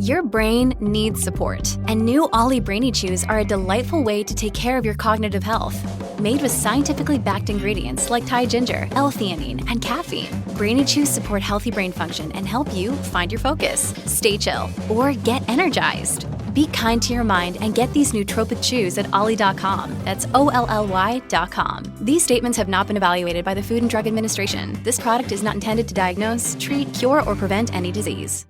Your brain needs support, and new Ollie Brainy Chews are a delightful way to take care of your cognitive health. Made with scientifically backed ingredients like Thai ginger, L-theanine, and caffeine, Brainy Chews support healthy brain function and help you find your focus, stay chill, or get energized. Be kind to your mind and get these nootropic chews at ollie.com. That's OLLY.com. These statements have not been evaluated by the Food and Drug Administration. This product is not intended to diagnose, treat, cure, or prevent any disease.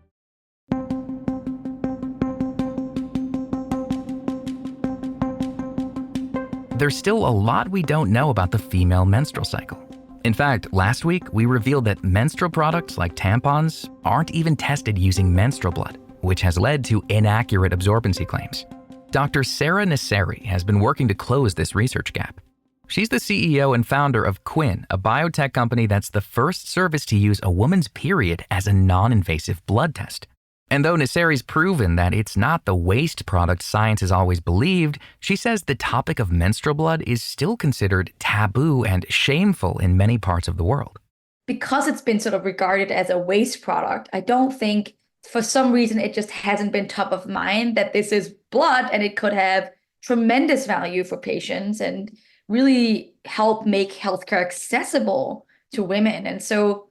There's still a lot we don't know about the female menstrual cycle. In fact, last week we revealed that menstrual products like tampons aren't even tested using menstrual blood, which has led to inaccurate absorbency claims. Dr. Sara Naseri has been working to close this research gap. She's the CEO and founder of Qvinn, a biotech company that's the first service to use a woman's period as a non-invasive blood test. And though Naseri's proven that it's not the waste product science has always believed, she says the topic of menstrual blood is still considered taboo and shameful in many parts of the world. Because it's been sort of regarded as a waste product, I don't think for some reason it just hasn't been top of mind that this is blood and it could have tremendous value for patients and really help make healthcare accessible to women. And so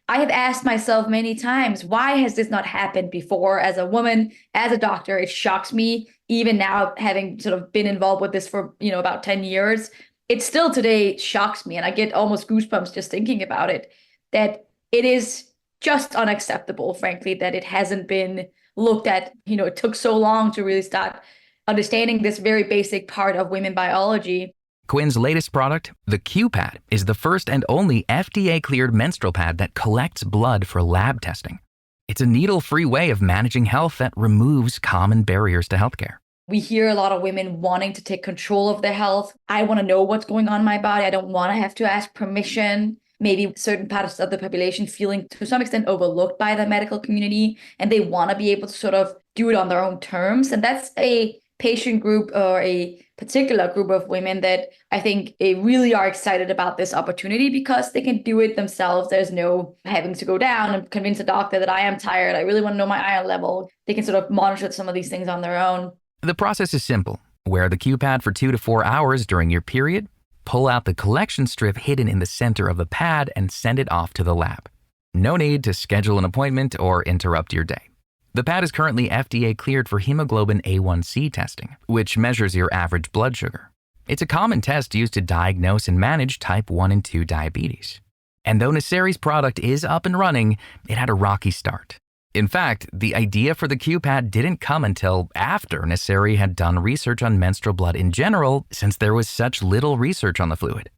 I have asked myself many times, why has this not happened before? As a woman, as a doctor, it shocks me, even now having sort of been involved with this for, about 10 years, it still today shocks me. And I get almost goosebumps just thinking about it, that it is just unacceptable, frankly, that it hasn't been looked at. It took so long to really start understanding this very basic part of women biology. Qvinn's latest product, the Q-Pad, is the first and only FDA-cleared menstrual pad that collects blood for lab testing. It's a needle-free way of managing health that removes common barriers to healthcare. We hear a lot of women wanting to take control of their health. I want to know what's going on in my body. I don't want to have to ask permission. Maybe certain parts of the population feeling to some extent overlooked by the medical community, and they want to be able to sort of do it on their own terms. And that's a patient group or a particular group of women that I think they really are excited about this opportunity because they can do it themselves. There's no having to go down and convince a doctor that I am tired. I really want to know my iron level. They can sort of monitor some of these things on their own. The process is simple. Wear the Q-Pad for 2 to 4 hours during your period, pull out the collection strip hidden in the center of the pad, and send it off to the lab. No need to schedule an appointment or interrupt your day. The pad is currently FDA cleared for hemoglobin A1C testing, which measures your average blood sugar. It's a common test used to diagnose and manage type 1 and 2 diabetes. And though Naseri's product is up and running, it had a rocky start. In fact, the idea for the Q-Pad didn't come until after Naseri had done research on menstrual blood in general, since there was such little research on the fluid.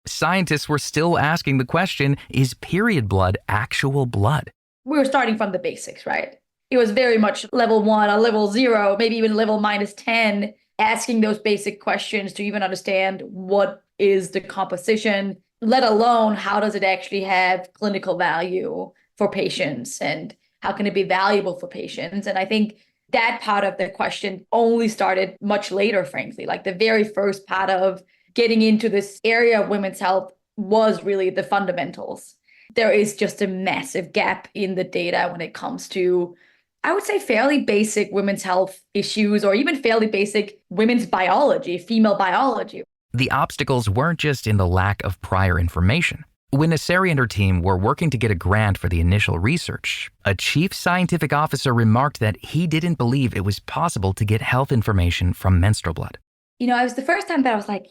Scientists were still asking the question, is period blood actual blood? We were starting from the basics, right? It was very much level 1 or level 0, maybe even level -10, asking those basic questions to even understand what is the composition, let alone how does it actually have clinical value for patients and how can it be valuable for patients? And I think that part of the question only started much later, frankly. Like the very first part of getting into this area of women's health was really the fundamentals. There is just a massive gap in the data when it comes to, I would say, fairly basic women's health issues or even fairly basic women's biology, female biology. The obstacles weren't just in the lack of prior information. When Naseri and her team were working to get a grant for the initial research, a chief scientific officer remarked that he didn't believe it was possible to get health information from menstrual blood. It was the first time that I was like,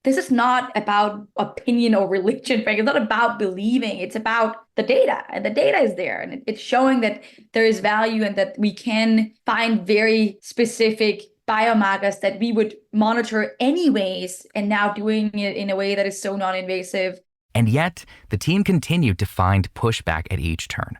this is not about opinion or religion, frankly. It's not about believing. It's about the data. And the data is there. And it's showing that there is value and that we can find very specific biomarkers that we would monitor anyways, and now doing it in a way that is so non-invasive. And yet, the team continued to find pushback at each turn.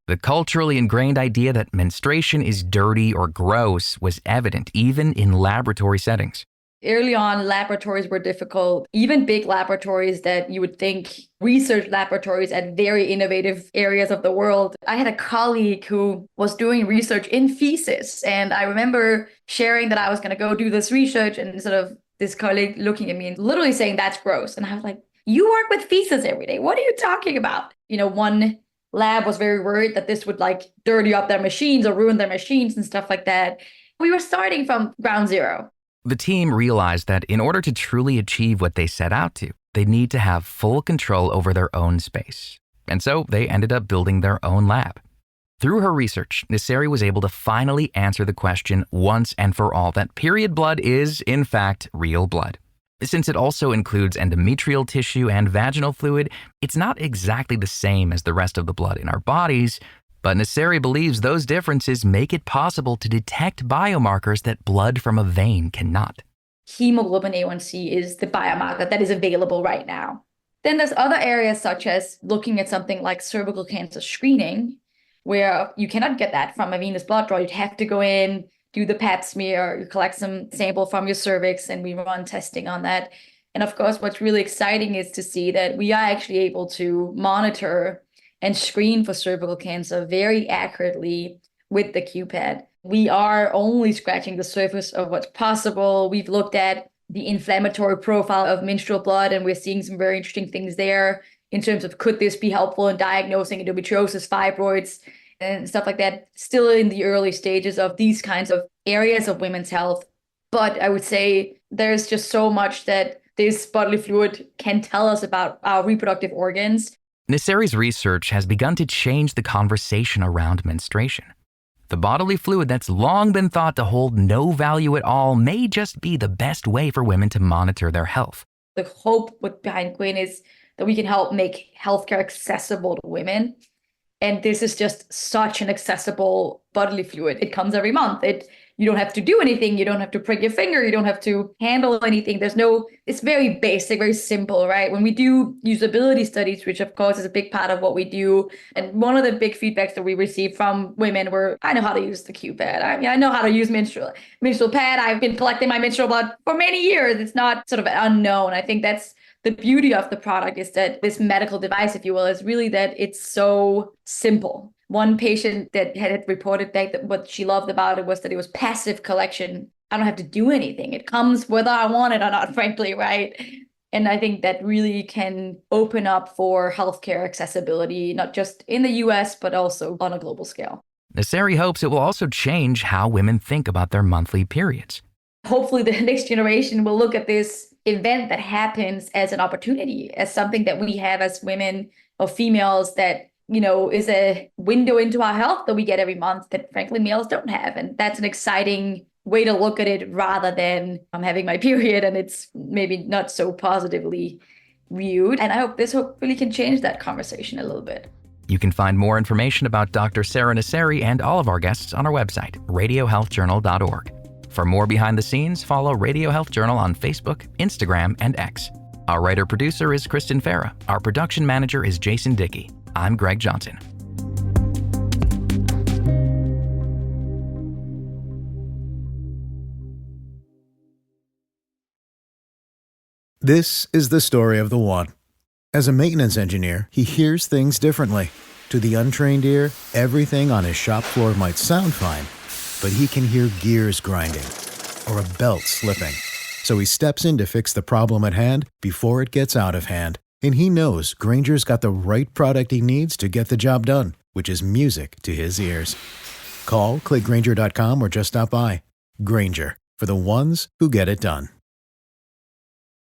The culturally ingrained idea that menstruation is dirty or gross was evident even in laboratory settings. Early on, laboratories were difficult, even big laboratories that you would think research laboratories at very innovative areas of the world. I had a colleague who was doing research in feces, and I remember sharing that I was going to go do this research, and sort of this colleague looking at me and literally saying, "That's gross." And I was like, "You work with feces every day. What are you talking about?" One lab was very worried that this would like dirty up their machines or ruin their machines and stuff like that. We were starting from ground zero. The team realized that in order to truly achieve what they set out to, they need to have full control over their own space. And so they ended up building their own lab. Through her research, Naseri was able to finally answer the question once and for all that period blood is, in fact, real blood. Since it also includes endometrial tissue and vaginal fluid, it's not exactly the same as the rest of the blood in our bodies, but Naseri believes those differences make it possible to detect biomarkers that blood from a vein cannot. Hemoglobin A1C is the biomarker that is available right now. Then there's other areas such as looking at something like cervical cancer screening, where you cannot get that from a venous blood draw. You'd have to go in, do the pap smear, you collect some sample from your cervix, and we run testing on that. And of course, what's really exciting is to see that we are actually able to monitor and screen for cervical cancer very accurately with the QPAD. We are only scratching the surface of what's possible. We've looked at the inflammatory profile of menstrual blood, and we're seeing some very interesting things there in terms of could this be helpful in diagnosing endometriosis, fibroids, and stuff like that. Still in the early stages of these kinds of areas of women's health. But I would say there's just so much that this bodily fluid can tell us about our reproductive organs. Naseri's research has begun to change the conversation around menstruation. The bodily fluid that's long been thought to hold no value at all may just be the best way for women to monitor their health. The hope behind Qvinn is that we can help make healthcare accessible to women. And this is just such an accessible bodily fluid. It comes every month. You don't have to do anything. You don't have to prick your finger. You don't have to handle anything. It's very basic, very simple, right? When we do usability studies, which of course is a big part of what we do, and one of the big feedbacks that we receive from women were, I know how to use the QPAD. I know how to use menstrual pad. I've been collecting my menstrual blood for many years. It's not sort of unknown. I think that's the beauty of the product, is that this medical device, if you will, is really that it's so simple. One patient that had reported back that what she loved about it was that it was passive collection. I don't have to do anything. It comes whether I want it or not, frankly, right? And I think that really can open up for healthcare accessibility, not just in the US, but also on a global scale. Naseri hopes it will also change how women think about their monthly periods. Hopefully the next generation will look at this event that happens as an opportunity, as something that we have as women or females that, is a window into our health that we get every month that frankly males don't have. And that's an exciting way to look at it, rather than I'm having my period and it's maybe not so positively viewed. And I hope this hopefully can change that conversation a little bit. You can find more information about Dr. Sara Naseri and all of our guests on our website, radiohealthjournal.org. For more behind the scenes, follow Radio Health Journal on Facebook, Instagram, and X. Our writer-producer is Kristen Farah. Our production manager is Jason Dickey. I'm Greg Johnson. This is the story of the one. As a maintenance engineer, he hears things differently. To the untrained ear, everything on his shop floor might sound fine, but he can hear gears grinding or a belt slipping. So he steps in to fix the problem at hand before it gets out of hand. And he knows Grainger's got the right product he needs to get the job done, which is music to his ears. Call, click Grainger.com, or just stop by. Grainger, for the ones who get it done.